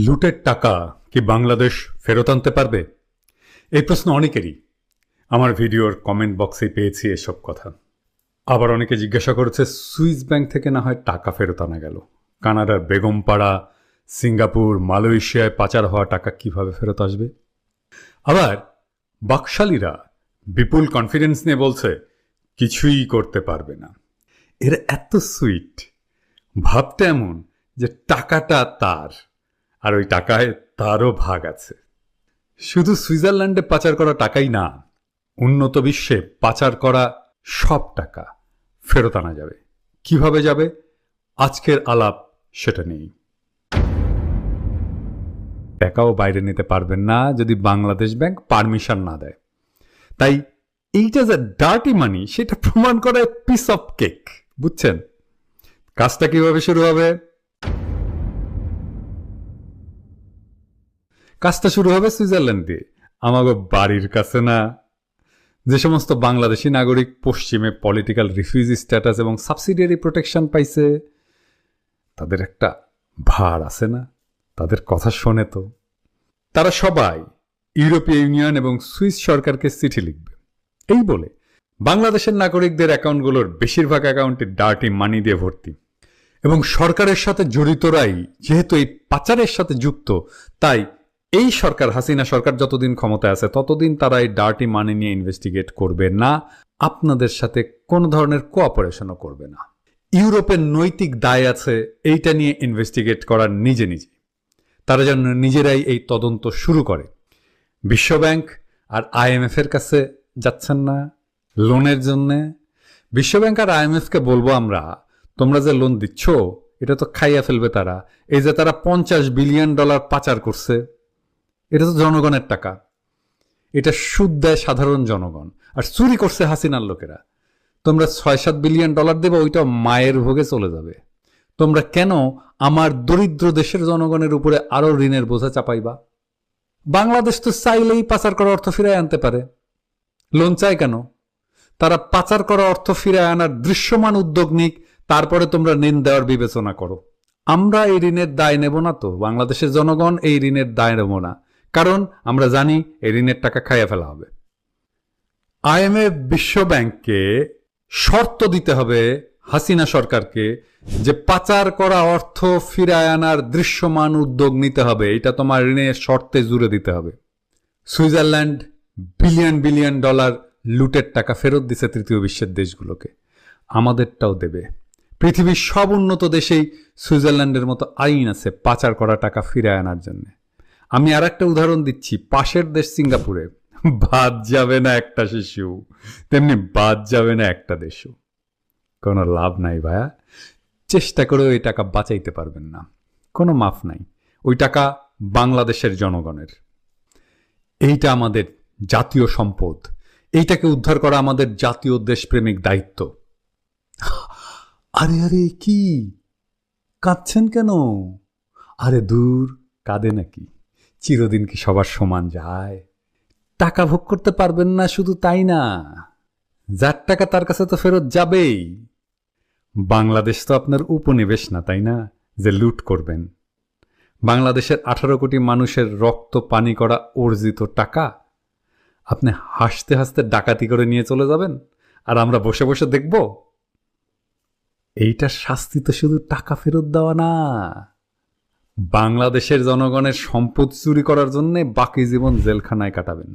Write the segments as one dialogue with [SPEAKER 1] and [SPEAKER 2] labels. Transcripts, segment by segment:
[SPEAKER 1] লুটের টাকা কি বাংলাদেশ ফেরত আনতে পারবে? এই প্রশ্ন অনেকেরই। আমার ভিডিওর কমেন্ট বক্সে পেয়েছি এসব কথা। আবার অনেকে জিজ্ঞাসা করেছে, সুইস ব্যাংক থেকে না হয় টাকা ফেরত আনা গেল, কানাডার বেগমপাড়া, সিঙ্গাপুর, মালয়েশিয়ায় পাচার হওয়া টাকা কিভাবে ফেরত আসবে? আবার বাকশালীরা বিপুল কনফিডেন্স নিয়ে বলছে কিছুই করতে পারবে না। এরা এত সুইট, ভাবতে এমন যে টাকাটা তার, আর ওই টাকায় তারও ভাগ আছে। শুধু সুইজারল্যান্ডে পাচার করা টাকাই না, উন্নত বিশ্বে পাচার করা সব টাকা ফেরত আনা যাবে। কিভাবে যাবে? আজকের আলাপ সেটা নেই। টাকাও বাইরে নিতে পারবেন না যদি বাংলাদেশ ব্যাংক পারমিশন না দেয়। তাই এইটা যে ডার্টি মানি সেটা প্রমাণ করে পিস অফ কেক। বুঝছেন কাজটা কিভাবে শুরু হবে? কাজটা শুরু হবে সুইজারল্যান্ড দিয়ে, আমাগো বাড়ির কাছে না। যে সমস্ত বাংলাদেশি নাগরিক পশ্চিমে পলিটিক্যাল রিফিউজি স্ট্যাটাস এবং সাবসিডিয়ারি প্রোটেকশন পাইছে, তাদের একটা ভার আছে না? তাদের কথা শোনে তো। তারা সবাই ইউরোপীয় ইউনিয়ন এবং সুইস সরকারকে চিঠি লিখবে এই বলে বাংলাদেশের নাগরিকদের অ্যাকাউন্টগুলোর বেশিরভাগ অ্যাকাউন্টে ডার্টি মানি দিয়ে ভর্তি, এবং সরকারের সাথে জড়িতরাই যেহেতু এই পাচারের সাথে যুক্ত, তাই এই সরকার, হাসিনা সরকার যতদিন ক্ষমতায় আছে ততদিন তারা এই ডার্টি মানি নিয়ে ইনভেস্টিগেট করবে না, আপনাদের সাথে কোনো ধরনের কোঅপারেশনও করবে না। ইউরোপের নৈতিক দায় আছে এইটা নিয়ে ইনভেস্টিগেট করার নিজে নিজে। তারা যেন নিজেরাই এই তদন্ত শুরু করে। বিশ্বব্যাংক আর IMF এর কাছে যাচ্ছেন না লোনের জন্যে? বিশ্বব্যাংক আর IMF কে বলবো আমরা, তোমরা যে লোন দিচ্ছ এটা তো খাইয়া ফেলবে তারা। এই যে তারা $50 বিলিয়ন পাচার করছে, এটা তো জনগণের টাকা, এটা সুদ দেয় সাধারণ জনগণ, আর চুরি করছে হাসিনার লোকেরা। তোমরা $6-7 বিলিয়ন দেবে, ওইটা মায়ের ভোগে চলে যাবে। তোমরা কেন আমার দরিদ্র দেশের জনগণের উপরে আরো ঋণের বোঝা চাপাইবা? বাংলাদেশ তো চাইলেই পাচার করা অর্থ ফিরায় আনতে পারে, লোন চায় কেন? তারা পাচার করা অর্থ ফিরায় আনার দৃশ্যমান উদ্যোগ নিক, তারপরে তোমরা ঋণ দেওয়ার বিবেচনা করো। আমরা এই ঋণের দায় নেব না তো, বাংলাদেশের জনগণ এই ঋণের দায় নেব না, কারণ আমরা জানি এই ঋণের টাকা খাইয়া ফেলা হবে। IMF বিশ্ব ব্যাংককে শর্ত দিতে হবে হাসিনা সরকারকে যে পাচার করা অর্থ ফিরায় আনার দৃশ্যমান উদ্যোগ নিতে হবে, এটা তোমার ঋণের শর্তে জুড়ে দিতে হবে। সুইজারল্যান্ড বিলিয়ন বিলিয়ন ডলার লুটের টাকা ফেরত দিছে তৃতীয় বিশ্বের দেশগুলোকে, আমাদেরটাও দেবে। পৃথিবীর সব উন্নত দেশেই সুইজারল্যান্ডের মতো আইন আছে পাচার করা টাকা ফিরায় আনার জন্য। আমি আর একটা উদাহরণ দিচ্ছি, পাশের দেশ সিঙ্গাপুরে বাদ যাবে না একটা শিশু, তেমনি বাদ যাবে না একটা দেশও। কোনো লাভ নাই ভাইয়া, চেষ্টা করে ওই টাকা বাঁচাইতে পারবেন না, কোনো মাফ নাই। ওই টাকা বাংলাদেশের জনগণের, এইটা আমাদের জাতীয় সম্পদ, এইটাকে উদ্ধার করা আমাদের জাতীয় দেশপ্রেমিক দায়িত্ব। আরে আরে কি কাঁদছেন কেন? আরে দূর, কাঁদে নাকি? চিরদিন কি সবার সমান যায়? টাকা ভোগ করতে পারবেন না শুধু তাই না, যার টাকা তার কাছে তো ফেরত যাবেই। বাংলাদেশ তো আপনার উপনিবেশ না, তাই না, যে লুট করবেন? বাংলাদেশের 18 কোটি মানুষের রক্ত পানি করা অর্জিত টাকা আপনি হাসতে হাসতে ডাকাতি করে নিয়ে চলে যাবেন, আর আমরা বসে বসে দেখব? এইটার শাস্তি তো শুধু টাকা ফেরত দেওয়া না, বাংলাদেশের জনগণের সম্পদ চুরি করার জন্য বাকি জীবন জেলখানায় কাটাবেন,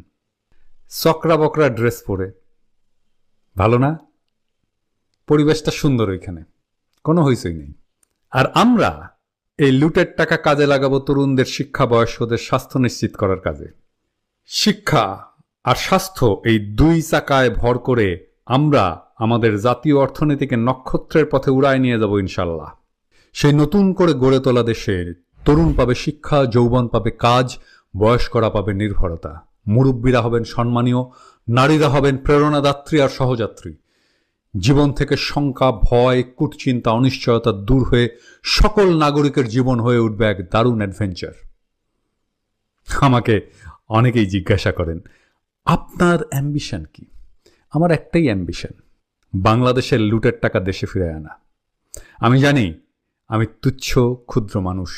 [SPEAKER 1] চকরা বকরা ড্রেস পরে। ভালো না? পরিবেশটা সুন্দর, ওইখানে কোনো হইচই নেই। আর আমরা এই লুটের টাকা কাজে লাগাবো তরুণদের শিক্ষা, বয়স্কদের স্বাস্থ্য নিশ্চিত করার কাজে। শিক্ষা আর স্বাস্থ্য, এই দুই চাকায় ভর করে আমরা আমাদের জাতীয় অর্থনীতিকে নক্ষত্রের পথে উড়ায় নিয়ে যাব ইনশাল্লাহ। সেই নতুন করে গড়ে তোলা দেশের তরুণ পাবে শিক্ষা, যৌবন পাবে কাজ, বয়স্করা পাবে নির্ভরতা, মুরব্বীরা হবেন সম্মানীয়, নারীরা হবেন প্রেরণাদাত্রী আর সহযাত্রী। জীবন থেকে শঙ্কা, ভয়, কুটচিন্তা, অনিশ্চয়তা দূর হয়ে সকল নাগরিকের জীবন হয়ে উঠবে এক দারুণ অ্যাডভেঞ্চার। আমাকে অনেকেই জিজ্ঞাসা করেন, আপনার অ্যাম্বিশন কি? আমার একটাই অ্যাম্বিশন, বাংলাদেশের লুটের টাকা দেশে ফিরে আনা। আমি জানি আমি তুচ্ছ ক্ষুদ্র মানুষ,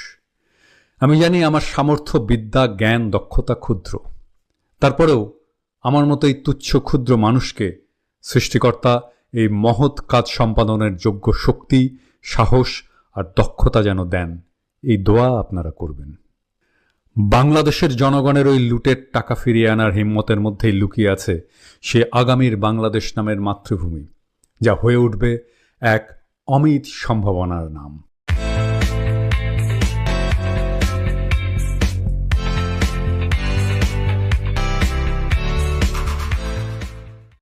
[SPEAKER 1] আমি জানি আমার সামর্থ্য, বিদ্যা, জ্ঞান, দক্ষতা ক্ষুদ্র। তারপরেও আমার মতো এই তুচ্ছ ক্ষুদ্র মানুষকে সৃষ্টিকর্তা এই মহৎ কাজ সম্পাদনের যোগ্য শক্তি, সাহস আর দক্ষতা যেন দেন, এই দোয়া আপনারা করবেন। বাংলাদেশের জনগণের ওই লুটের টাকা ফিরিয়ে আনার হিম্মতের মধ্যেই লুকিয়ে আছে সে আগামীর বাংলাদেশ নামের মাতৃভূমি, যা হয়ে উঠবে এক অমিত সম্ভাবনার নাম।